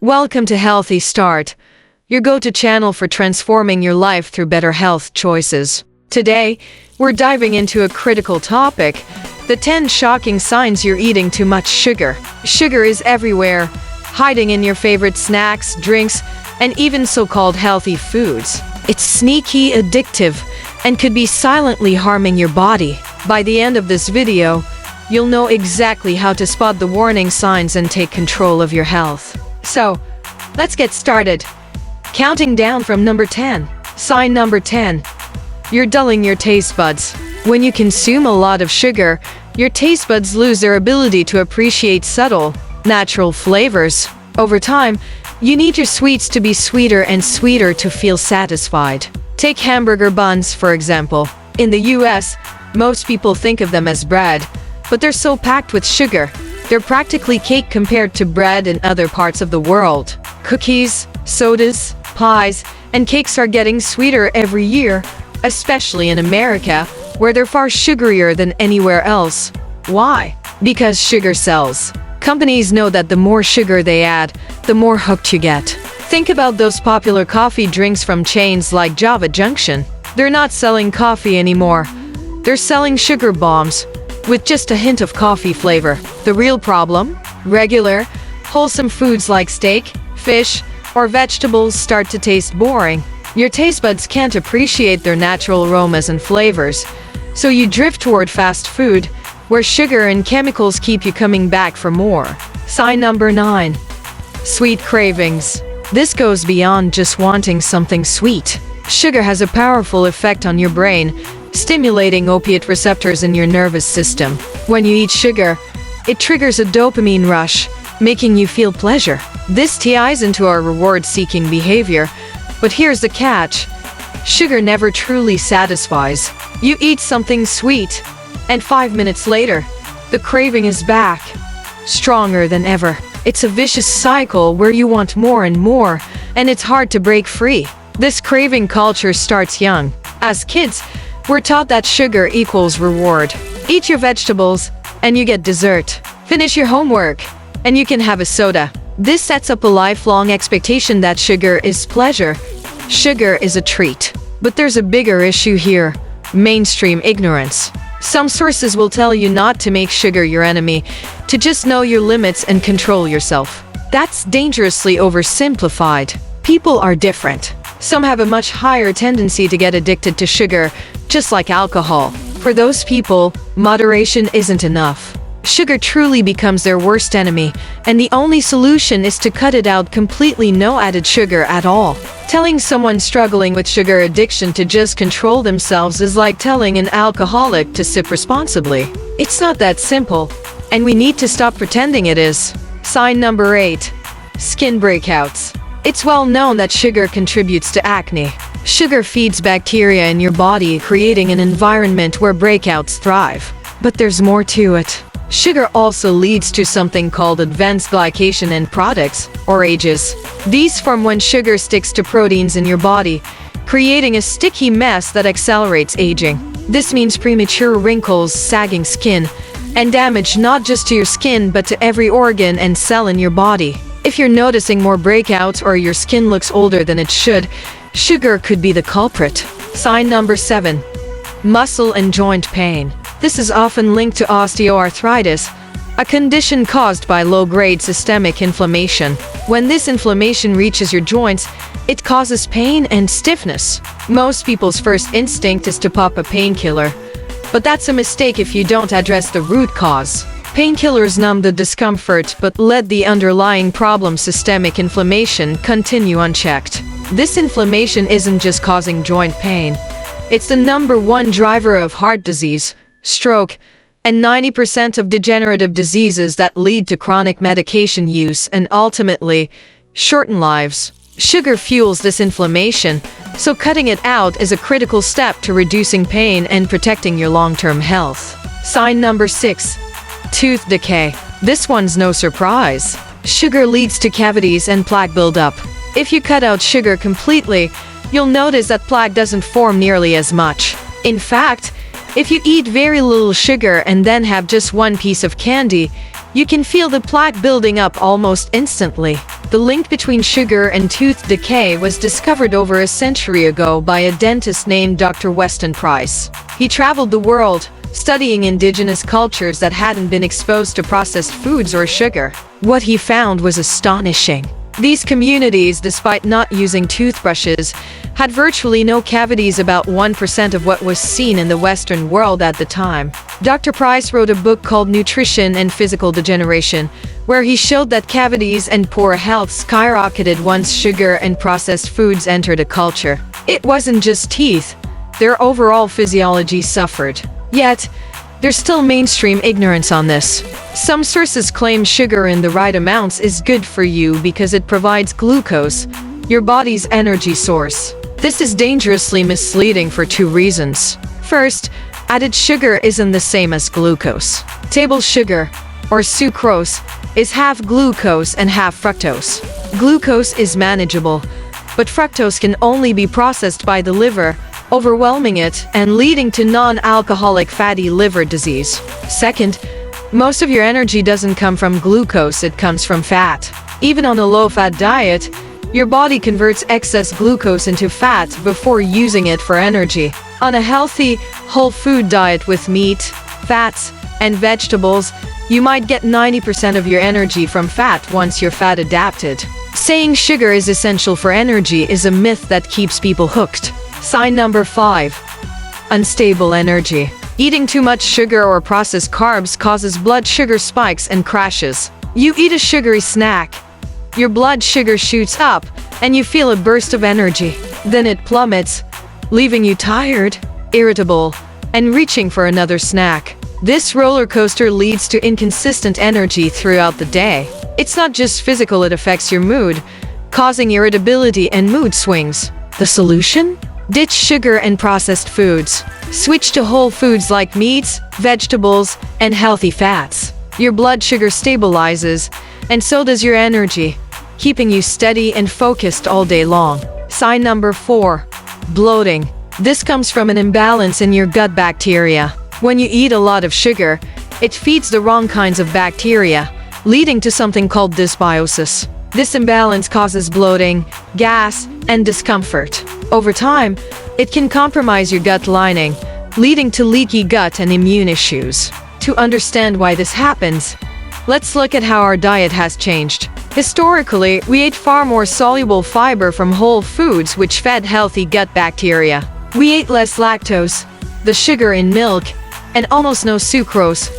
Welcome to Healthy Start, your go-to channel for transforming your life through better health choices. Today, we're diving into a critical topic, the 10 shocking signs you're eating too much sugar. Sugar is everywhere, hiding in your favorite snacks, drinks, and even so-called healthy foods. It's sneaky, addictive, and could be silently harming your body. By the end of this video, you'll know exactly how to spot the warning signs and take control of your health. So, let's get started. Counting down from number 10. Sign number 10. You're dulling your taste buds. When you consume a lot of sugar, your taste buds lose their ability to appreciate subtle, natural flavors. Over time, you need your sweets to be sweeter and sweeter to feel satisfied. Take hamburger buns, for example. In the US, most people think of them as bread, but they're so packed with sugar. They're practically cake compared to bread in other parts of the world. Cookies, sodas, pies, and cakes are getting sweeter every year, especially in America, where they're far sugarier than anywhere else. Why? Because sugar sells. Companies know that the more sugar they add, the more hooked you get. Think about those popular coffee drinks from chains like Java Junction. They're not selling coffee anymore. They're selling sugar bombs, with just a hint of coffee flavor. The real problem? Regular, wholesome foods like steak, fish, or vegetables start to taste boring. Your taste buds can't appreciate their natural aromas and flavors, so you drift toward fast food, where sugar and chemicals keep you coming back for more. Sign number 9. Sweet cravings. This goes beyond just wanting something sweet. Sugar has a powerful effect on your brain, stimulating opiate receptors in your nervous system. When you eat sugar, it triggers a dopamine rush, making you feel pleasure. This ties into our reward-seeking behavior, but here's the catch. Sugar never truly satisfies. You eat something sweet, and 5 minutes later, the craving is back, stronger than ever. It's a vicious cycle where you want more and more, and it's hard to break free. This craving culture starts young. As kids, we're taught that sugar equals reward. Eat your vegetables, and you get dessert. Finish your homework, and you can have a soda. This sets up a lifelong expectation that sugar is pleasure. Sugar is a treat. But there's a bigger issue here: mainstream ignorance. Some sources will tell you not to make sugar your enemy, to just know your limits and control yourself. That's dangerously oversimplified. People are different. Some have a much higher tendency to get addicted to sugar, just like alcohol. For those people, moderation isn't enough. Sugar truly becomes their worst enemy, and the only solution is to cut it out completely. No added sugar at all. Telling someone struggling with sugar addiction to just control themselves is like telling an alcoholic to sip responsibly. It's not that simple, and we need to stop pretending it is. Sign number 8. Skin breakouts. It's well known that sugar contributes to acne. Sugar feeds bacteria in your body, creating an environment where breakouts thrive. But there's more to it. Sugar also leads to something called advanced glycation end products, or AGEs. These form when sugar sticks to proteins in your body, creating a sticky mess that accelerates aging. This means premature wrinkles, sagging skin, and damage not just to your skin but to every organ and cell in your body. If you're noticing more breakouts or your skin looks older than it should, sugar could be the culprit. Sign number 7. Muscle and joint pain. This is often linked to osteoarthritis, a condition caused by low-grade systemic inflammation. When this inflammation reaches your joints, it causes pain and stiffness. Most people's first instinct is to pop a painkiller, but that's a mistake if you don't address the root cause. Painkillers numb the discomfort but let the underlying problem, systemic inflammation, continue unchecked. This inflammation isn't just causing joint pain. It's the #1 driver of heart disease, stroke, and 90% of degenerative diseases that lead to chronic medication use and ultimately shorten lives. Sugar fuels this inflammation, so cutting it out is a critical step to reducing pain and protecting your long-term health. Sign number 6. Tooth decay. This one's no surprise. Sugar leads to cavities and plaque buildup. If you cut out sugar completely, you'll notice that plaque doesn't form nearly as much. In fact, If you eat very little sugar and then have just one piece of candy, you can feel the plaque building up almost instantly. The link between sugar and tooth decay was discovered over a century ago by a dentist named Dr. Weston Price. He traveled the world, studying indigenous cultures that hadn't been exposed to processed foods or sugar. What he found was astonishing. These communities, despite not using toothbrushes, had virtually no cavities, about 1% of what was seen in the Western world at the time. Dr. Price wrote a book called Nutrition and Physical Degeneration, where he showed that cavities and poor health skyrocketed once sugar and processed foods entered a culture. It wasn't just teeth, their overall physiology suffered. Yet, there's still mainstream ignorance on this. Some sources claim sugar in the right amounts is good for you because it provides glucose, your body's energy source. This is dangerously misleading for two reasons. First, added sugar isn't the same as glucose. Table sugar, or sucrose, is half glucose and half fructose. Glucose is manageable, but fructose can only be processed by the liver, overwhelming it and leading to non-alcoholic fatty liver disease. Second, most of your energy doesn't come from glucose, it comes from fat. Even on a low-fat diet, your body converts excess glucose into fat before using it for energy. On a healthy, whole food diet with meat, fats, and vegetables, you might get 90% of your energy from fat once you're fat adapted. Saying sugar is essential for energy is a myth that keeps people hooked. Sign number 5. Unstable energy. Eating too much sugar or processed carbs causes blood sugar spikes and crashes. You eat a sugary snack, your blood sugar shoots up, and you feel a burst of energy. Then it plummets, leaving you tired, irritable, and reaching for another snack. This roller coaster leads to inconsistent energy throughout the day. It's not just physical, it affects your mood, causing irritability and mood swings. The solution? Ditch sugar and processed foods. Switch to whole foods like meats, vegetables, and healthy fats. Your blood sugar stabilizes, and so does your energy, keeping you steady and focused all day long. Sign number 4. Bloating. This comes from an imbalance in your gut bacteria. When you eat a lot of sugar, it feeds the wrong kinds of bacteria, leading to something called dysbiosis. This imbalance causes bloating, gas, and discomfort. Over time, it can compromise your gut lining, leading to leaky gut and immune issues. To understand why this happens, let's look at how our diet has changed. Historically, we ate far more soluble fiber from whole foods, which fed healthy gut bacteria. We ate less lactose, the sugar in milk, and almost no sucrose,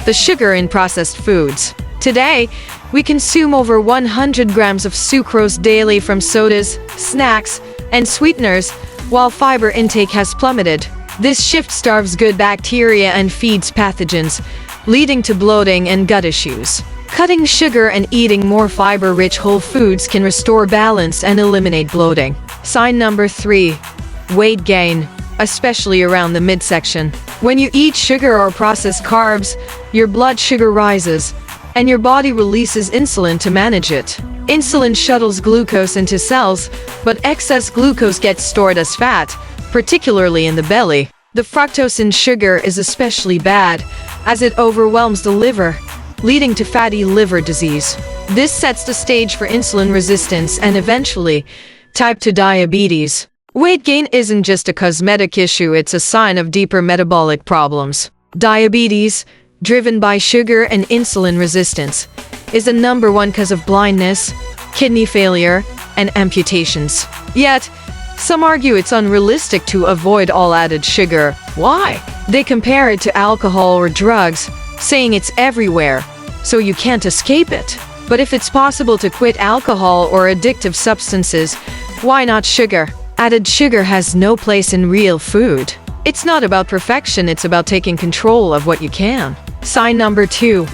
the sugar in processed foods. Today, we consume over 100 grams of sucrose daily from sodas, snacks, and sweeteners, while fiber intake has plummeted. This shift starves good bacteria and feeds pathogens, leading to bloating and gut issues. Cutting sugar and eating more fiber-rich whole foods can restore balance and eliminate bloating. Sign number 3. Weight gain, especially around the midsection. When you eat sugar or processed carbs, your blood sugar rises, and your body releases insulin to manage it. Insulin shuttles glucose into cells, but excess glucose gets stored as fat, particularly in the belly. The fructose in sugar is especially bad, as it overwhelms the liver, leading to fatty liver disease. This sets the stage for insulin resistance and eventually, type 2 diabetes. Weight gain isn't just a cosmetic issue, it's a sign of deeper metabolic problems. Diabetes, driven by sugar and insulin resistance, is the #1 cause of blindness, kidney failure, and amputations. Yet, some argue it's unrealistic to avoid all added sugar. Why? They compare it to alcohol or drugs, saying it's everywhere, so you can't escape it. But if it's possible to quit alcohol or addictive substances, why not sugar? Added sugar has no place in real food. It's not about perfection, it's about taking control of what you can. Sign number 2.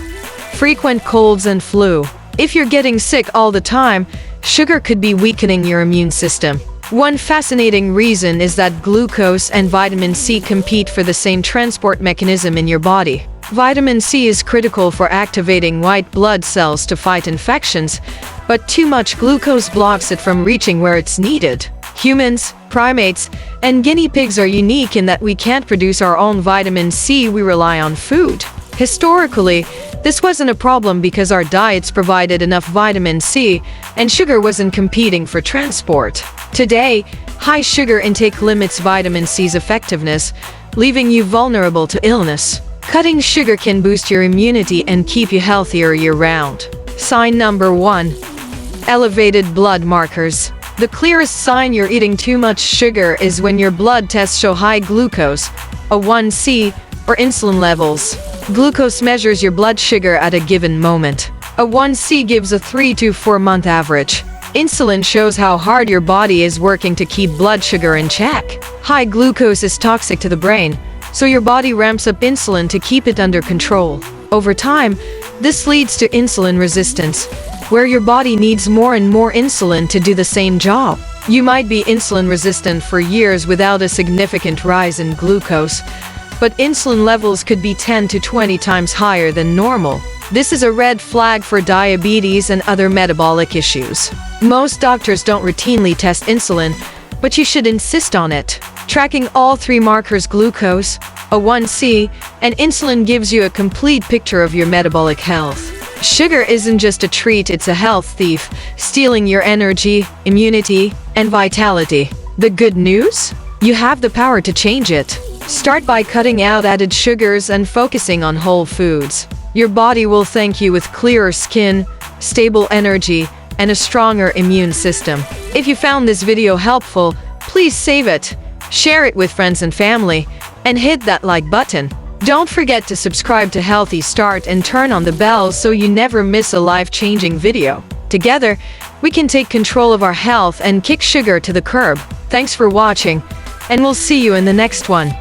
Frequent colds and flu. If you're getting sick all the time, sugar could be weakening your immune system. One fascinating reason is that glucose and vitamin C compete for the same transport mechanism in your body. Vitamin C is critical for activating white blood cells to fight infections, but too much glucose blocks it from reaching where it's needed. Humans, primates, and guinea pigs are unique in that we can't produce our own vitamin C, we rely on food. Historically, this wasn't a problem because our diets provided enough vitamin C, and sugar wasn't competing for transport. Today, high sugar intake limits vitamin C's effectiveness, leaving you vulnerable to illness. Cutting sugar can boost your immunity and keep you healthier year-round. Sign number 1. Elevated blood markers. The clearest sign you're eating too much sugar is when your blood tests show high glucose, A1C, or insulin levels. Glucose measures your blood sugar at a given moment. A1C gives a 3 to 4 month average. Insulin shows how hard your body is working to keep blood sugar in check. High glucose is toxic to the brain, so your body ramps up insulin to keep it under control. Over time, this leads to insulin resistance, where your body needs more and more insulin to do the same job. You might be insulin resistant for years without a significant rise in glucose, but insulin levels could be 10 to 20 times higher than normal. This is a red flag for diabetes and other metabolic issues. Most doctors don't routinely test insulin, but you should insist on it. Tracking all 3 markers, glucose, A1C, and insulin, gives you a complete picture of your metabolic health. Sugar isn't just a treat, it's a health thief, stealing your energy, immunity, and vitality. The good news? You have the power to change it. Start by cutting out added sugars and focusing on whole foods. Your body will thank you with clearer skin, stable energy, and a stronger immune system. If you found this video helpful, please save it, share it with friends and family, and hit that like button. Don't forget to subscribe to Healthy Start and turn on the bell so you never miss a life-changing video. Together, we can take control of our health and kick sugar to the curb. Thanks for watching, and we'll see you in the next one.